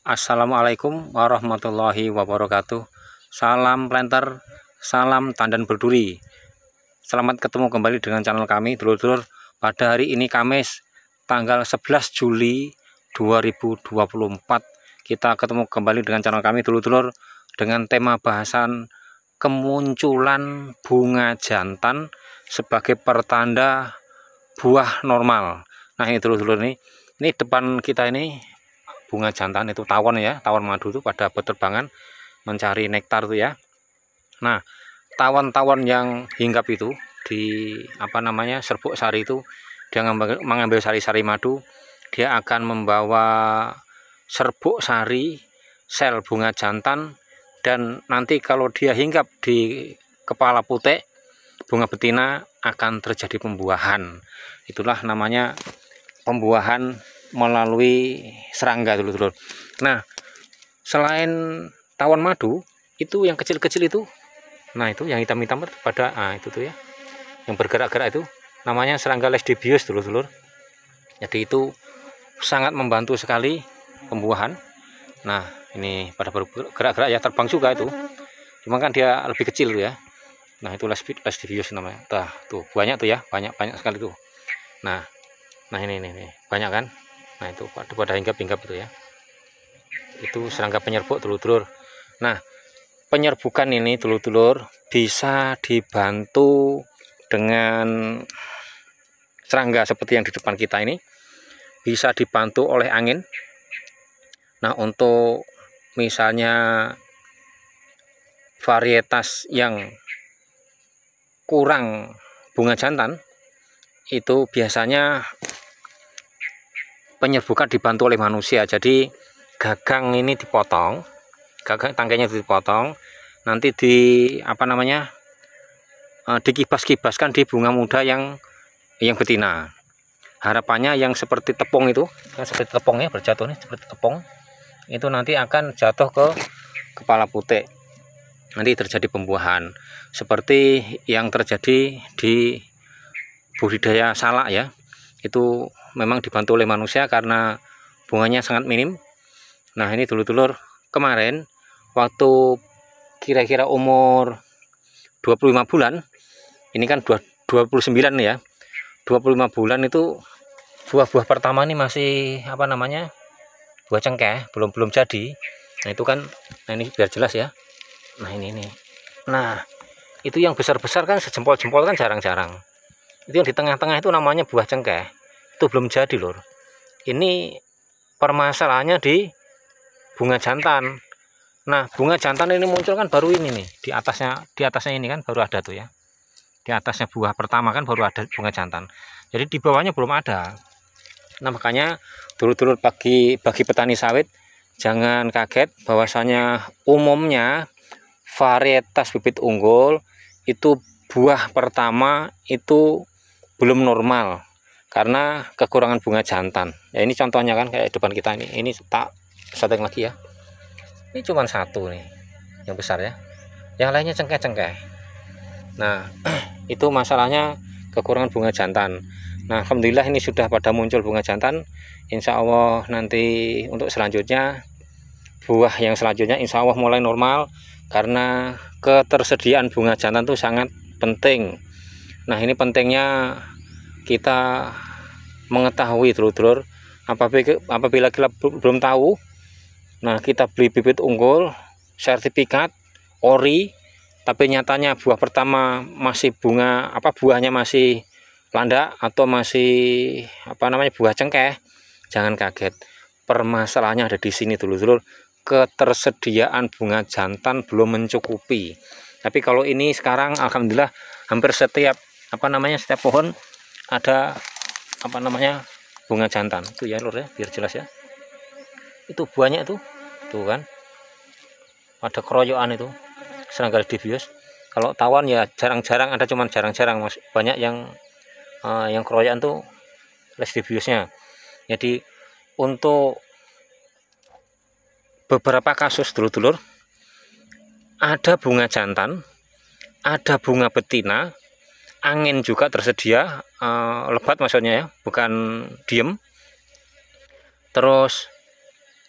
Assalamualaikum warahmatullahi wabarakatuh. Salam planter, salam tandan berduri. Selamat ketemu kembali dengan channel kami, dulur-dulur. Pada hari ini Kamis, tanggal 11 Juli 2024, kita ketemu kembali dengan channel kami, dulur-dulur, dengan tema bahasan kemunculan bunga jantan sebagai pertanda buah normal. Nah, ini dulur-dulur, ini depan kita ini bunga jantan, itu tawon ya, tawon madu itu pada berterbangan mencari nektar itu ya. Nah, tawon-tawon yang hinggap itu di serbuk sari itu, dia mengambil sari-sari madu, dia akan membawa serbuk sari sel bunga jantan, dan nanti kalau dia hinggap di kepala putek bunga betina akan terjadi pembuahan. Itulah namanya pembuahan melalui serangga, dulur-dulur. Nah, selain tawon madu itu yang kecil-kecil itu, nah itu yang hitam-hitam pada itu tuh ya, yang bergerak-gerak itu namanya serangga lesdibius, dulur-dulur. Jadi itu sangat membantu sekali pembuahan. Nah, ini pada bergerak-gerak ya, terbang juga itu, cuma kan dia lebih kecil tuh ya. Nah, itu lesdibius namanya. Tuh banyak tuh ya, banyak sekali tuh. Nah ini banyak kan. Nah, itu pada hinggap-hinggap itu ya, itu serangga penyerbuk, dulur-dulur. Nah, penyerbukan ini, dulur-dulur, bisa dibantu dengan serangga seperti yang di depan kita ini, bisa dibantu oleh angin. Nah, untuk misalnya varietas yang kurang bunga jantan, itu biasanya penyerbukan dibantu oleh manusia. Jadi gagang ini dipotong, gagang tangkainya dipotong, nanti dikibas-kibaskan di bunga muda yang betina. Harapannya yang seperti tepung itu, seperti tepung ya, berjatuh nih seperti tepung, itu nanti akan jatuh ke kepala putek, nanti terjadi pembuahan seperti yang terjadi di budidaya salak ya. Itu memang dibantu oleh manusia karena bunganya sangat minim. Nah, ini dulur-dulur, kemarin waktu kira-kira umur 25 bulan, ini kan 29 ya, 25 bulan itu buah-buah pertama ini masih buah cengkeh, belum jadi. Nah, itu kan, nah ini biar jelas ya. Nah, ini. Nah, itu yang besar-besar kan sejempol-jempol kan jarang-jarang. Itu yang di tengah-tengah itu namanya buah cengkeh, itu belum jadi, lur. Ini permasalahannya di bunga jantan. Nah, bunga jantan ini muncul kan baru ini nih, di atasnya ini kan baru ada tuh ya, di atasnya buah pertama kan baru ada bunga jantan, jadi di bawahnya belum ada. Nah, makanya dulur-dulur, bagi petani sawit jangan kaget bahwasanya umumnya varietas bibit unggul itu buah pertama itu belum normal karena kekurangan bunga jantan. Ya, ini contohnya kan kayak depan kita ini tak setting lagi ya. Ini cuma satu nih yang besar ya, yang lainnya cengkeh-cengkeh. Nah, itu masalahnya kekurangan bunga jantan. Nah, alhamdulillah ini sudah pada muncul bunga jantan. Insya Allah nanti untuk selanjutnya, buah yang selanjutnya insya Allah mulai normal, karena ketersediaan bunga jantan itu sangat penting. Nah, ini pentingnya kita mengetahui, dulur-dulur, apabila kita belum tahu, nah kita beli bibit unggul sertifikat ori, tapi nyatanya buah pertama masih buahnya masih landak atau masih buah cengkeh, jangan kaget. Permasalahannya ada di sini, dulur-dulur, ketersediaan bunga jantan belum mencukupi. Tapi kalau ini sekarang alhamdulillah hampir setiap setiap pohon ada bunga jantan itu ya, lur ya, biar jelas ya. Itu buahnya tuh kan ada keroyokan, itu serangga lesdibius. Kalau tawon ya jarang-jarang ada, cuman jarang-jarang banyak yang keroyokan tuh lesdibiusnya. Jadi untuk beberapa kasus, dulur-dulur, ada bunga jantan, ada bunga betina, angin juga tersedia, lebat maksudnya ya, bukan diem. Terus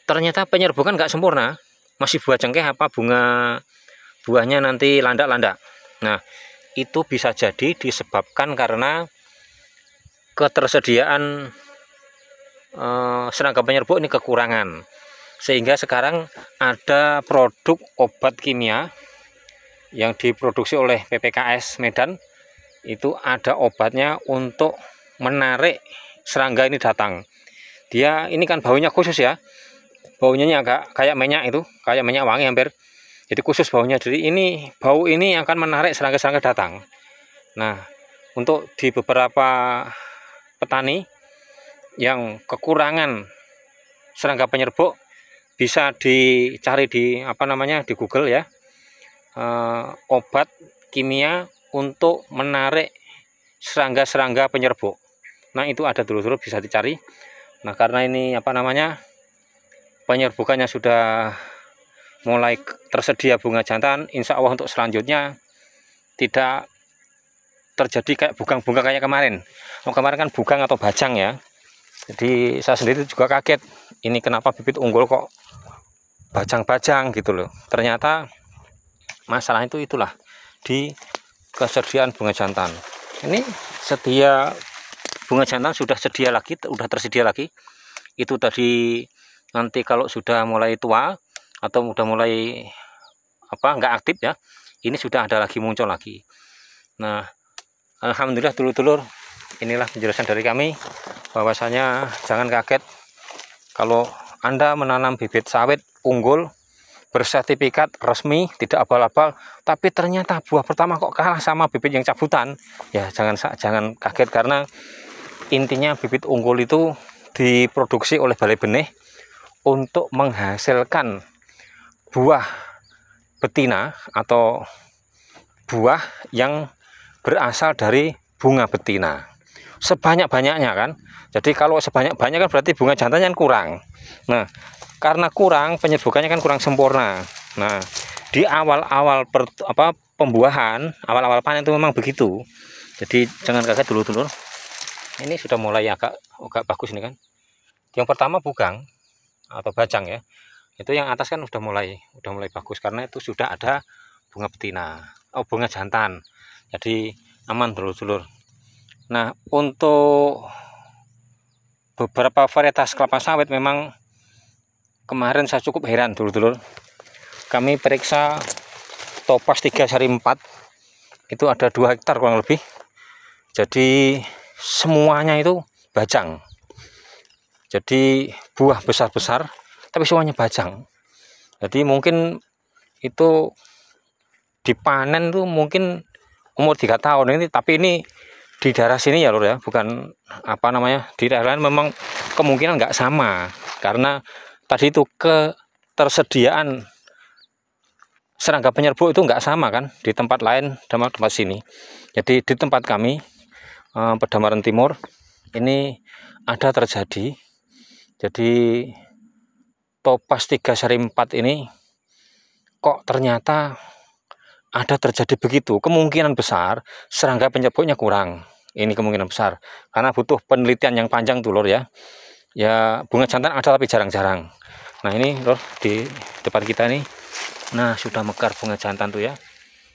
ternyata penyerbukan nggak sempurna, masih buah cengkeh apa buahnya nanti landak-landak. Nah, itu bisa jadi disebabkan karena ketersediaan serangga penyerbuk ini kekurangan, sehingga sekarang ada produk obat kimia yang diproduksi oleh PPKS Medan, itu ada obatnya untuk menarik serangga ini datang. Dia ini kan baunya khusus ya, baunya agak kayak minyak, itu kayak minyak wangi hampir, jadi khusus baunya. Jadi ini bau ini akan menarik serangga-serangga datang. Nah, untuk di beberapa petani yang kekurangan serangga penyerbuk, bisa dicari di di Google ya, obat kimia untuk menarik serangga-serangga penyerbuk. Nah, itu ada dulu bisa dicari. Nah, karena ini penyerbukannya sudah mulai tersedia bunga jantan, insya Allah untuk selanjutnya tidak terjadi kayak bugang-bugang kayak kemarin. Kemarin kan bugang atau bajang ya. Jadi saya sendiri juga kaget, ini kenapa bibit unggul kok bajang-bajang gitu loh. Ternyata masalah itulah di kesediaan bunga jantan. Ini sedia bunga jantan sudah tersedia lagi. Itu tadi nanti kalau sudah mulai tua atau udah mulai nggak aktif ya, ini sudah ada lagi, muncul lagi. Nah, alhamdulillah dulur-dulur, inilah penjelasan dari kami, bahwasanya jangan kaget kalau Anda menanam bibit sawit unggul bersertifikat resmi, tidak abal-abal, tapi ternyata buah pertama kok kalah sama bibit yang cabutan. Ya jangan kaget, karena intinya bibit unggul itu diproduksi oleh Balai Benih untuk menghasilkan buah betina atau buah yang berasal dari bunga betina sebanyak-banyaknya kan. Jadi kalau sebanyak-banyak kan berarti bunga jantannya kan kurang. Nah, karena kurang, penyerbukannya kan kurang sempurna. Nah, di awal-awal pembuahan, awal-awal panen itu memang begitu. Jadi jangan kaget dulu-dulur. Ini sudah mulai agak bagus ini kan. Yang pertama bugang atau bajang ya. Itu yang atas kan udah mulai bagus, karena itu sudah ada bunga betina, bunga jantan. Jadi aman dulur-dulur. Nah, untuk beberapa varietas kelapa sawit memang kemarin saya cukup heran dulur-dulur. Kami periksa Topaz 3 seri 4, itu ada 2 hektar kurang lebih. Jadi semuanya itu bajang. Jadi buah besar-besar tapi semuanya bajang. Jadi mungkin itu dipanen tuh mungkin umur 3 tahun ini, tapi ini di daerah sini ya lur ya, bukan di daerah lain memang kemungkinan nggak sama, karena tadi itu ketersediaan serangga penyerbuk itu nggak sama kan di tempat lain sama tempat sini. Jadi di tempat kami Pedamaran Timur ini ada terjadi. Jadi Topaz 3 seri 4 ini kok ternyata ada terjadi begitu. Kemungkinan besar serangga penyerbuknya kurang. Ini kemungkinan besar, karena butuh penelitian yang panjang tuh lur ya. Ya bunga jantan ada tapi jarang-jarang. Nah ini lur, di depan kita nih, nah sudah mekar bunga jantan tuh ya.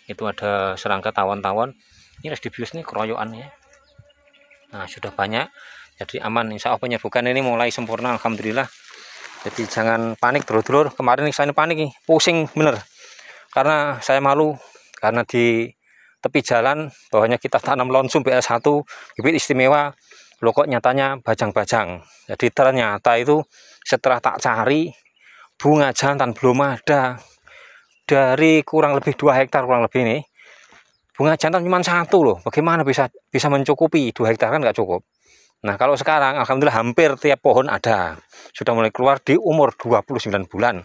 Itu ada serangga tawon-tawon. Ini residius nih keroyokan ya. Nah sudah banyak, jadi aman. Insya Allah penyerbukan ini mulai sempurna, alhamdulillah. Jadi jangan panik dulur-dulur. Kemarin saya panik nih, pusing bener, karena saya malu, karena di tepi jalan bawahnya kita tanam lonsum BL1 bibit istimewa, loh kok nyatanya bajang-bajang. Jadi ternyata itu setelah tak cari, bunga jantan belum ada. Dari kurang lebih 2 hektar kurang lebih nih, bunga jantan cuma 1 loh. Bagaimana bisa mencukupi 2 hektar, kan nggak cukup. Nah kalau sekarang alhamdulillah hampir tiap pohon ada, sudah mulai keluar di umur 29 bulan.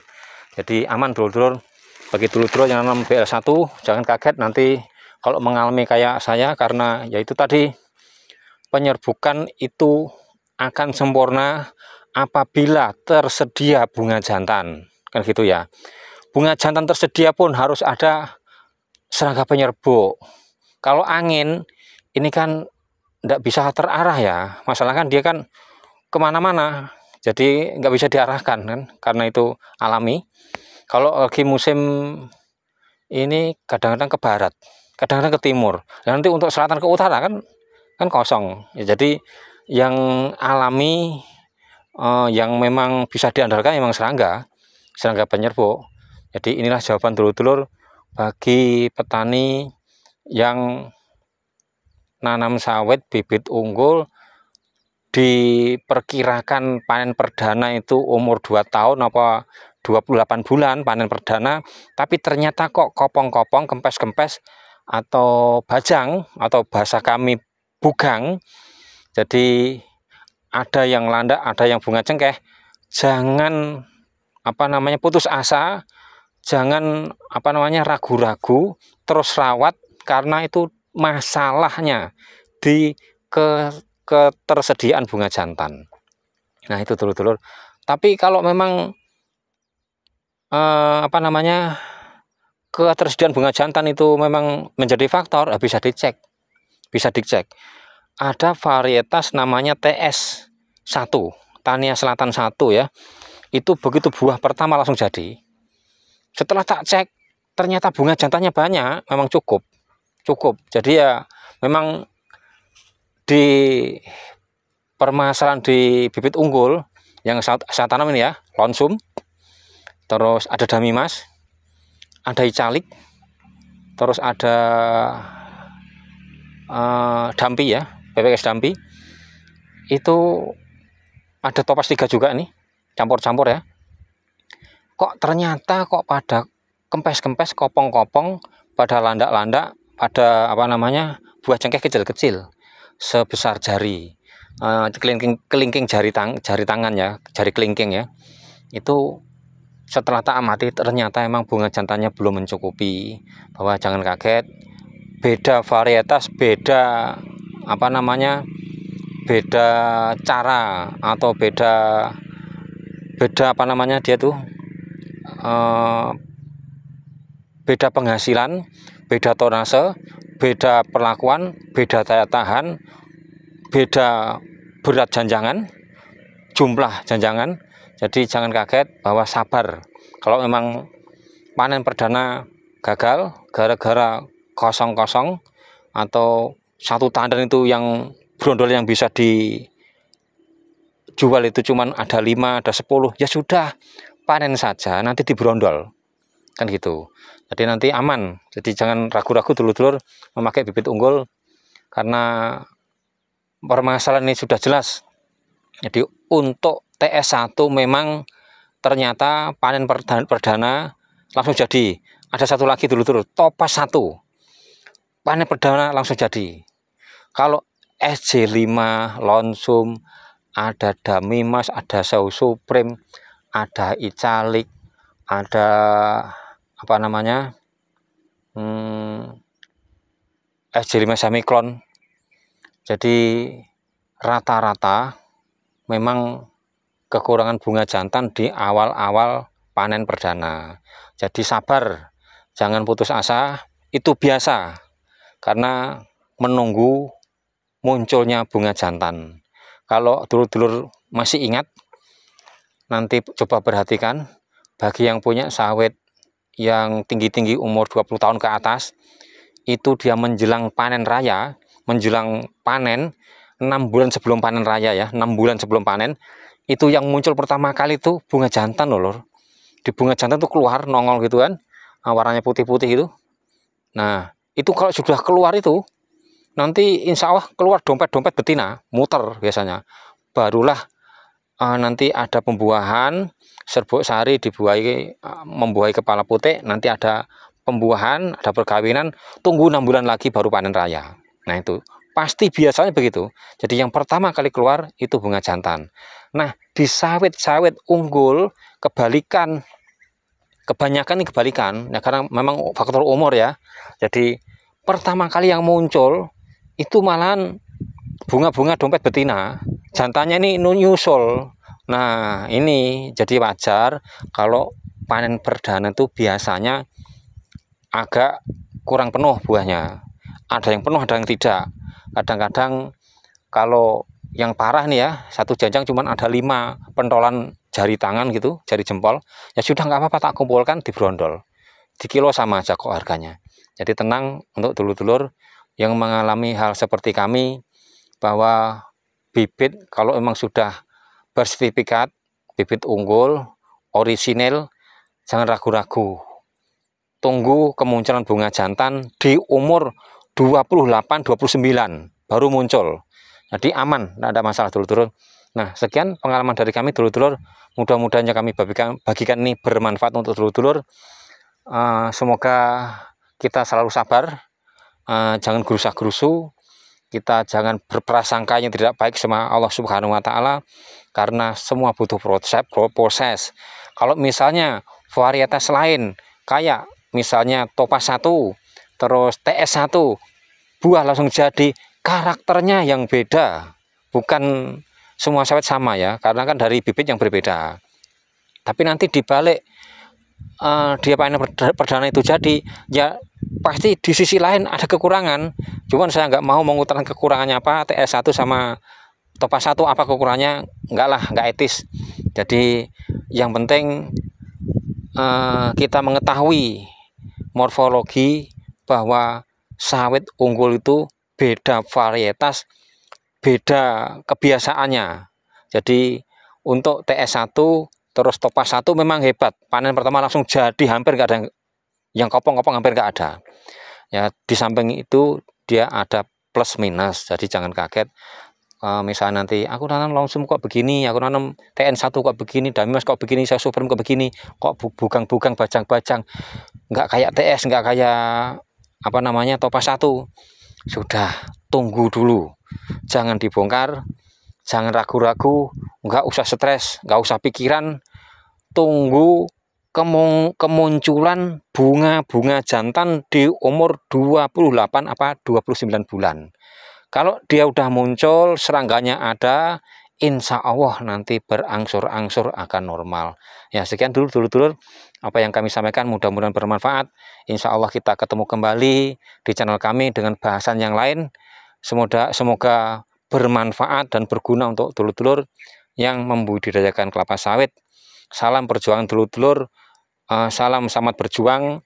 Jadi aman dulur-dulur. Bagi dulur-dulur yang nanam BL1 jangan kaget nanti kalau mengalami kayak saya, karena yaitu tadi penyerbukan itu akan sempurna apabila tersedia bunga jantan, kan gitu ya. Bunga jantan tersedia pun harus ada serangga penyerbuk. Kalau angin ini kan tidak bisa terarah ya, masalah kan dia kan kemana-mana. jadi nggak bisa diarahkan kan, karena itu alami. Kalau lagi musim ini kadang-kadang ke barat, kadang-kadang ke timur. Dan nanti untuk selatan ke utara kan kosong. Ya, jadi yang alami yang memang bisa diandalkan memang serangga penyerbuk. Jadi inilah jawaban dulur-dulur bagi petani yang nanam sawit bibit unggul, diperkirakan panen perdana itu umur 2 tahun apa 28 bulan panen perdana, tapi ternyata kok kopong-kopong, kempes-kempes atau bajang atau bahasa kami bugang. Jadi ada yang landak, ada yang bunga cengkeh. Jangan putus asa, jangan ragu-ragu, terus rawat, karena itu masalahnya di ketersediaan bunga jantan. Nah itu dulur-dulur. Tapi kalau memang ketersediaan bunga jantan itu memang menjadi faktor, bisa dicek. Ada varietas namanya TS1, Tania Selatan 1 ya. Itu begitu buah pertama langsung jadi. Setelah tak cek, ternyata bunga jantannya banyak, memang cukup. Jadi ya memang di permasalahan di bibit unggul yang saya tanam ini ya, lonsum, terus ada damimas, ada icalik, terus ada dampi ya, PPS dampi, itu ada topas 3 juga nih, campur-campur ya. Kok ternyata pada kempes-kempes, kopong-kopong, pada landak-landak, pada buah cengkeh kecil-kecil sebesar jari, kelingking jari tangan ya, jari kelingking ya. Itu setelah tak amati ternyata emang bunga jantannya belum mencukupi. Bahwa jangan kaget, beda varietas, beda beda cara atau beda dia tuh beda penghasilan, beda tonase, beda perlakuan, beda daya tahan, beda berat janjangan, jumlah janjangan. Jadi jangan kaget, bahwa sabar. Kalau memang panen perdana gagal gara-gara kosong-kosong atau satu tandan itu yang brondol yang bisa dijual itu cuman ada 5, ada 10, ya sudah, panen saja, nanti dibrondol kan gitu. Jadi nanti aman. Jadi jangan ragu-ragu dulur-dulur memakai bibit unggul, karena permasalahan ini sudah jelas. Jadi untuk TS1 memang ternyata panen perdana langsung jadi. Ada satu lagi dulur-dulur, topas 1, panen perdana langsung jadi. Kalau SJ5 lonsum, ada damimas, ada sau supreme, ada icalik, ada SJ5 semikron. Jadi rata-rata memang kekurangan bunga jantan di awal-awal panen perdana. Jadi sabar, jangan putus asa, itu biasa karena menunggu munculnya bunga jantan. Kalau dulur-dulur masih ingat, nanti coba perhatikan, bagi yang punya sawit yang tinggi-tinggi umur 20 tahun ke atas, itu dia menjelang panen raya, menjelang panen 6 bulan sebelum panen raya ya, 6 bulan sebelum panen, itu yang muncul pertama kali itu bunga jantan loh lor. Di bunga jantan itu keluar nongol gitu kan, warnanya putih-putih itu. Nah itu kalau sudah keluar itu, nanti insya Allah keluar dompet-dompet betina, muter biasanya. Barulah nanti ada pembuahan, serbuk sari dibuahi, membuahi kepala putih, nanti ada pembuahan, ada perkawinan, tunggu 6 bulan lagi baru panen raya. Nah itu pasti biasanya begitu. Jadi yang pertama kali keluar itu bunga jantan. Nah di sawit-sawit unggul kebalikan, kebanyakan ini kebalikan ya, karena memang faktor umur ya. Jadi pertama kali yang muncul itu malahan bunga-bunga dompet betina, jantannya ini nyusul. Nah ini jadi wajar kalau panen perdana itu biasanya agak kurang penuh buahnya. Ada yang penuh, ada yang tidak. Kadang-kadang kalau yang parah nih ya, satu janjang cuman ada 5 pentolan jari tangan gitu, jari jempol, ya sudah nggak apa-apa, tak kumpulkan di brondol, di kilo sama aja kok harganya. Jadi tenang untuk dulur-dulur yang mengalami hal seperti kami, bahwa bibit kalau memang sudah bersertifikat, bibit unggul, orisinil, jangan ragu-ragu. Tunggu kemunculan bunga jantan di umur 28-29 baru muncul. Jadi aman, tidak ada masalah dulur-dulur. Nah, sekian pengalaman dari kami dulur-dulur. Mudah-mudahan kami bagikan ini bermanfaat untuk dulur-dulur. Semoga kita selalu sabar, jangan gerusa-gerusu, kita jangan berprasangka yang tidak baik sama Allah Subhanahu wa Ta'ala, karena semua butuh proses. Kalau misalnya varietas lain kayak misalnya Topaz 1 terus TS1 buah langsung jadi, karakternya yang beda, bukan semua sawit sama ya, karena kan dari bibit yang berbeda. Tapi nanti dibalik dia panen perdana itu jadi, ya pasti di sisi lain ada kekurangan. Cuman saya nggak mau mengutarakan kekurangannya apa, TS1 sama Topaz 1 apa kekurangannya, enggak lah, nggak etis. Jadi yang penting kita mengetahui morfologi bahwa sawit unggul itu beda varietas, beda kebiasaannya. Jadi untuk TS1 terus Topaz 1 memang hebat, panen pertama langsung jadi, hampir nggak ada yang kopong-kopong, hampir nggak ada ya. Di samping itu dia ada plus minus, jadi jangan kaget. Misalnya nanti aku nanam langsung kok begini, aku nanam TN1 kok begini, Damimas kok begini, saya Supreme kok begini, kok bugang-bugang, bajang-bajang, nggak kayak TS, nggak kayak apa namanya Topaz 1. Sudah, tunggu dulu, jangan dibongkar, jangan ragu-ragu, nggak usah stres, nggak usah pikiran, tunggu kemunculan bunga-bunga jantan di umur 28 apa 29 bulan. Kalau dia udah muncul, serangganya ada, insya Allah nanti berangsur-angsur akan normal. Ya, sekian dulu dulur-dulur apa yang kami sampaikan, mudah-mudahan bermanfaat. Insya Allah kita ketemu kembali di channel kami dengan bahasan yang lain. Semoga bermanfaat dan berguna untuk dulur-dulur yang membudidayakan kelapa sawit. Salam perjuangan dulur-dulur, salam selamat berjuang,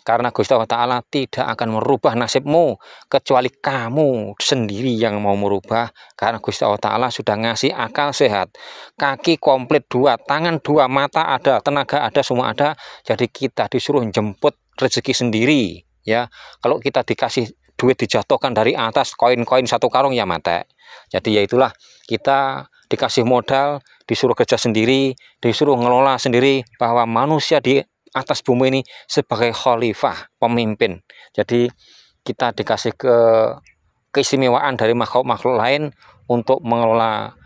karena Gusti Allah Ta'ala tidak akan merubah nasibmu kecuali kamu sendiri yang mau merubah. Karena Gusti Allah Ta'ala sudah ngasih akal sehat, kaki komplit 2, tangan 2, mata ada, tenaga ada, semua ada. Jadi kita disuruh jemput rezeki sendiri ya. Kalau kita dikasih duit dijatuhkan dari atas, koin-koin 1 karung ya mate. Jadi ya itulah, kita dikasih modal, disuruh kerja sendiri, disuruh ngelola sendiri, bahwa manusia di atas bumi ini sebagai khalifah, pemimpin. Jadi kita dikasih keistimewaan dari makhluk-makhluk lain untuk mengelola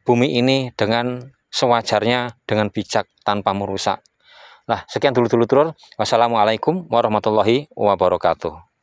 bumi ini dengan sewajarnya, dengan bijak, tanpa merusak. Nah, sekian dulu. Wassalamualaikum warahmatullahi wabarakatuh.